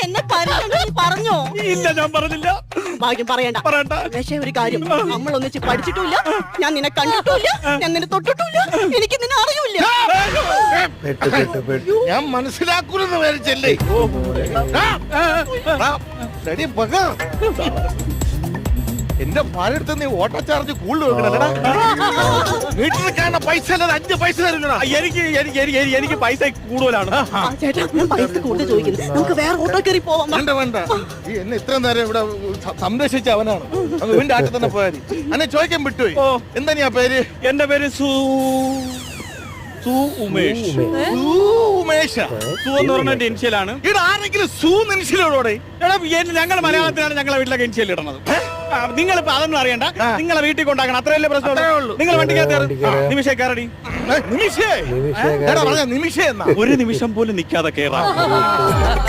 എന്നെ പരിചയം പറഞ്ഞോ? ഇല്ല, ഞാൻ പറഞ്ഞില്ല. ഭാഗ്യം പറയണ്ട. പക്ഷേ ഒരു കാര്യം, നമ്മൾ ഒന്നിച്ച് പഠിച്ചിട്ടില്ല, ഞാൻ നിന്നെ കണ്ടിട്ടില്ല, ഞാൻ നിന്നെ തൊട്ടിട്ടില്ല, എനിക്ക് നിന്നെ അറിയില്ല. ഞാൻ മനസ്സിലാക്കൂലെന്ന് വിചാരിച്ചല്ലേ? എന്റെ ഭാര്യടുത്ത് നീ ഓട്ടോ ചാർജ് കൂടുതൽ വെക്കണല്ലടാ. വീട്ടിൽ കാണുന്ന പൈസ അല്ലാതെ 5 പൈസ തരില്ലടാ. എനിക്ക് പൈസ കൂടുതലാണ്. ചേട്ടാ, ഞാൻ പൈസ കൂടുതൽ ചോദിക്കുന്നത്, നമുക്ക് വേറെ ഓട്ടോ കയറി പോവാം. വേണ്ട ഈ എന്നെ ഇത്രയും നേരം ഇവിടെ സംരക്ഷിച്ച അവനാണ്. അങ്ങ് വീണ്ടും ആറ്റി തന്നെ പോയാൽ അന്നെ ചോദിക്കാൻ വിട്ടുപോയി. എന്താ നീ ആ പേര്? എന്റെ പേര് ഉമേഷ്. ഉമേഷ് എന്ന് പറഞ്ഞ ഇൻഷ്യലാണ്. ഇവിടെ ആരെങ്കിലും ഇൻഷ്യലോടെ? ഞങ്ങൾ മലയാളത്തിലാണ് ഞങ്ങളെ വീട്ടിലൊക്കെ ഇൻഷ്യൽ ഇടുന്നത്. നിങ്ങളിപ്പോ അതൊന്നും അറിയണ്ട, നിങ്ങളെ വീട്ടിൽ കൊണ്ടാക്കണം, അത്രയല്ലേ പ്രശ്നമുള്ളൂ. നിങ്ങൾ വണ്ടിക്കകത്ത് നിമിഷേ കയറടി. നിമിഷേ, നിമിഷേ എന്നാ ഒരു നിമിഷം പോലും നിൽക്കാതെ കയറാം.